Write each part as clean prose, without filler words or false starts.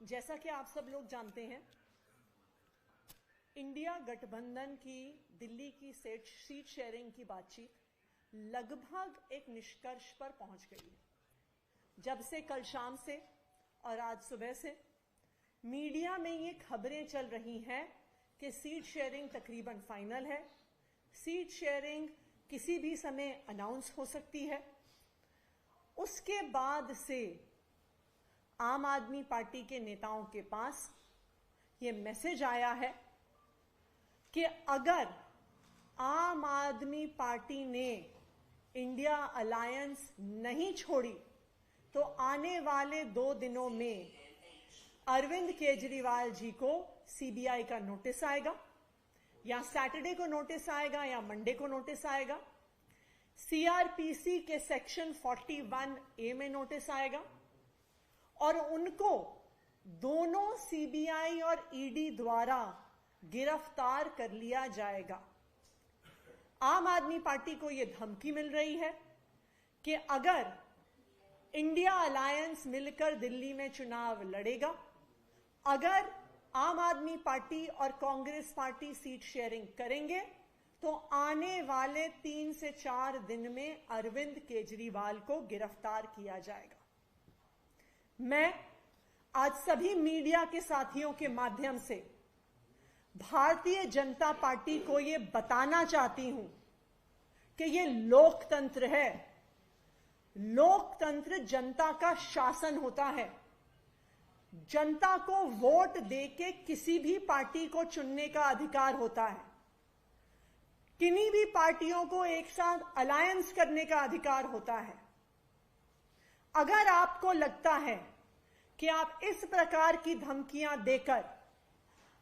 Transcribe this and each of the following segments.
जैसा कि आप सब लोग जानते हैं, इंडिया गठबंधन की दिल्ली की सीट शेयरिंग की बातचीत लगभग एक निष्कर्ष पर पहुंच गई है। जब से कल शाम से और आज सुबह से मीडिया में ये खबरें चल रही हैं कि सीट शेयरिंग तकरीबन फाइनल है, सीट शेयरिंग किसी भी समय अनाउंस हो सकती है। उसके बाद से आम आदमी पार्टी के नेताओं के पास ये मैसेज आया है कि अगर आम आदमी पार्टी ने इंडिया अलायंस नहीं छोड़ी तो आने वाले 2 दिनों में अरविंद केजरीवाल जी को सीबीआई का नोटिस आएगा, या सैटरडे को नोटिस आएगा या मंडे को नोटिस आएगा। सीआरपीसी के सेक्शन 41A में नोटिस आएगा और उनको दोनों सीबीआई और ईडी द्वारा गिरफ्तार कर लिया जाएगा। आम आदमी पार्टी को यह धमकी मिल रही है कि अगर इंडिया अलायंस मिलकर दिल्ली में चुनाव लड़ेगा, अगर आम आदमी पार्टी और कांग्रेस पार्टी सीट शेयरिंग करेंगे तो आने वाले 3 से 4 दिन में अरविंद केजरीवाल को गिरफ्तार किया जाएगा। मैं आज सभी मीडिया के साथियों के माध्यम से भारतीय जनता पार्टी को यह बताना चाहती हूं कि यह लोकतंत्र है। लोकतंत्र जनता का शासन होता है। जनता को वोट देके किसी भी पार्टी को चुनने का अधिकार होता है। किन्हीं भी पार्टियों को एक साथ अलायंस करने का अधिकार होता है। अगर आपको लगता है कि आप इस प्रकार की धमकियां देकर,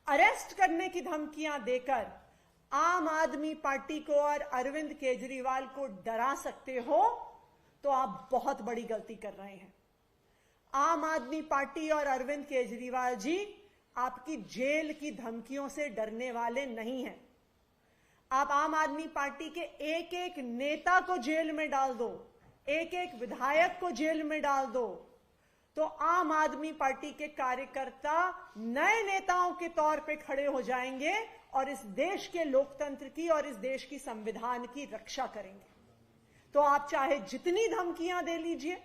अरेस्ट करने की धमकियां देकर आम आदमी पार्टी को और अरविंद केजरीवाल को डरा सकते हो, तो आप बहुत बड़ी गलती कर रहे हैं। आम आदमी पार्टी और अरविंद केजरीवाल जी आपकी जेल की धमकियों से डरने वाले नहीं हैं। आप आम आदमी पार्टी के एक एक नेता को जेल में डाल दो, एक एक विधायक को जेल में डाल दो, तो आम आदमी पार्टी के कार्यकर्ता नए नेताओं के तौर पे खड़े हो जाएंगे और इस देश के लोकतंत्र की और इस देश की संविधान की रक्षा करेंगे। तो आप चाहे जितनी धमकियां दे लीजिए,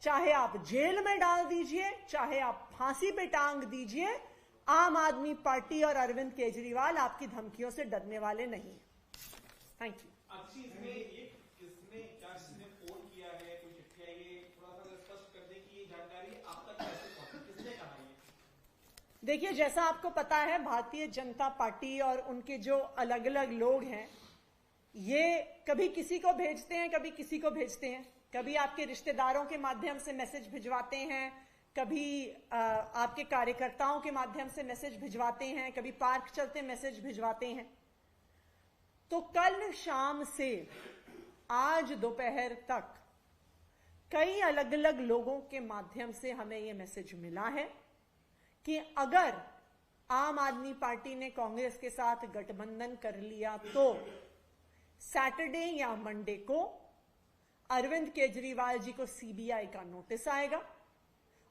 चाहे आप जेल में डाल दीजिए, चाहे आप फांसी पे टांग दीजिए, आम आदमी पार्टी और अरविंद केजरीवाल आपकी धमकियों से डरने वाले नहीं है। Thank you. किसने फोन किया है, कोई चिट्ठी आई है, थोड़ा सा स्पष्ट कर दे कि ये जानकारी आप तक कैसे पहुंची, किसने कहा है? देखिए, जैसा आपको पता है, भारतीय जनता पार्टी और उनके जो अलग अलग लोग हैं, ये कभी किसी को भेजते हैं, कभी किसी को भेजते हैं। कभी आपके रिश्तेदारों के माध्यम से मैसेज भिजवाते हैं, कभी आपके कार्यकर्ताओं के माध्यम से मैसेज भिजवाते हैं, कभी पार्क चलते मैसेज भिजवाते हैं। तो कल शाम से आज दोपहर तक कई अलग अलग लोगों के माध्यम से हमें यह मैसेज मिला है कि अगर आम आदमी पार्टी ने कांग्रेस के साथ गठबंधन कर लिया तो सैटरडे या मंडे को अरविंद केजरीवाल जी को सीबीआई का नोटिस आएगा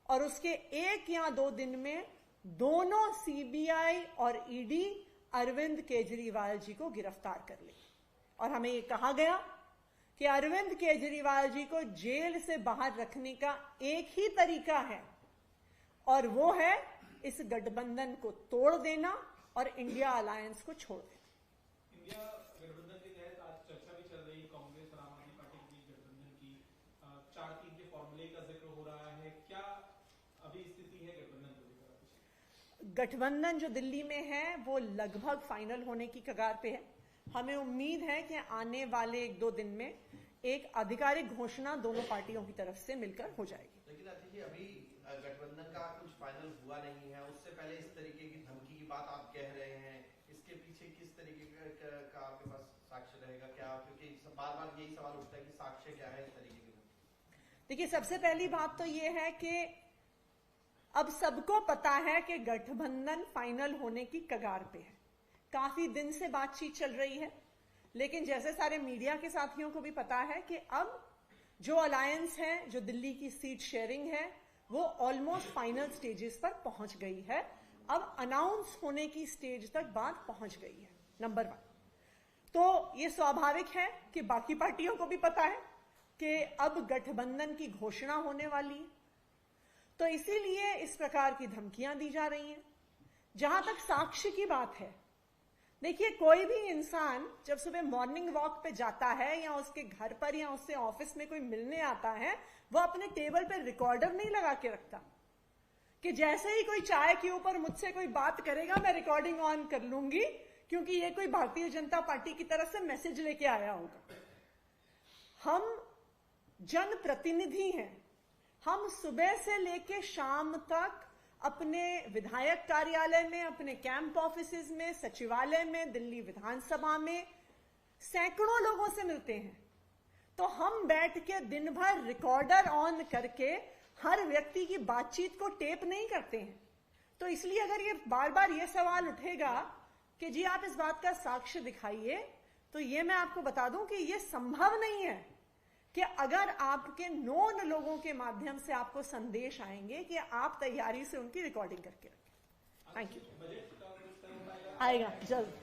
और उसके 1 या 2 दिन में दोनों सीबीआई और ईडी अरविंद केजरीवाल जी को गिरफ्तार कर लेगी। और हमें यह कहा गया कि अरविंद केजरीवाल जी को जेल से बाहर रखने का एक ही तरीका है और वो है इस गठबंधन को तोड़ देना और इंडिया अलायंस को छोड़ देना। इंडिया गठबंधन के तहत आज चर्चा भी चल रही है, कांग्रेस और आम आदमी पार्टी के बीच गठबंधन की 4-3 के फॉर्मूले का जिक्र हो रहा है। क्या अभी स्थिति है गठबंधन को लेकर? गठबंधन जो दिल्ली में है वो लगभग फाइनल होने की कगार पे है। हमें उम्मीद है कि आने वाले 1-2 दिन में एक आधिकारिक घोषणा दोनों पार्टियों की तरफ से मिलकर हो जाएगी। लेकिन अतिथि, अभी गठबंधन का कुछ फाइनल हुआ नहीं है, उससे पहले इस तरीके की धमकी की बात आप कह रहे हैं, इसके पीछे किस तरीके का आपके पास साक्ष्य रहेगा क्या? क्योंकि बार बार यही सवाल उठता है कि साक्ष्य क्या है इस तरीके की। देखिए, सबसे पहली बात तो यह है कि अब सबको पता है कि गठबंधन फाइनल होने की कगार पे है। काफी दिन से बातचीत चल रही है, लेकिन जैसे सारे मीडिया के साथियों को भी पता है कि अब जो अलायंस है, जो दिल्ली की सीट शेयरिंग है, वो ऑलमोस्ट फाइनल स्टेजेस पर पहुंच गई है, अब अनाउंस होने की स्टेज तक बात पहुंच गई है, नंबर 1। तो ये स्वाभाविक है कि बाकी पार्टियों को भी पता है कि अब गठबंधन की घोषणा होने वाली है, तो इसीलिए इस प्रकार की धमकियां दी जा रही हैं। जहां तक साक्ष्य की बात है, देखिए कोई भी इंसान जब सुबह मॉर्निंग वॉक पे जाता है या उसके घर पर या उससे ऑफिस में कोई मिलने आता है, वो अपने टेबल पे रिकॉर्डर नहीं लगा के रखता कि जैसे ही कोई चाय के ऊपर मुझसे कोई बात करेगा मैं रिकॉर्डिंग ऑन कर लूंगी, क्योंकि ये कोई भारतीय जनता पार्टी की तरफ से मैसेज लेके आया होगा। हम जनप्रतिनिधि हैं, हम सुबह से लेके शाम तक अपने विधायक कार्यालय में, अपने कैंप ऑफिसेज में, सचिवालय में, दिल्ली विधानसभा में सैकड़ों लोगों से मिलते हैं। तो हम बैठ के दिन भर रिकॉर्डर ऑन करके हर व्यक्ति की बातचीत को टेप नहीं करते हैं। तो इसलिए अगर ये बार बार ये सवाल उठेगा कि जी आप इस बात का साक्ष्य दिखाइए, तो ये मैं आपको बता दूं कि ये संभव नहीं है कि अगर आपके नोन लोगों के माध्यम से आपको संदेश आएंगे कि आप तैयारी से उनकी रिकॉर्डिंग करके रखें। Thank you. आएगा जल्द।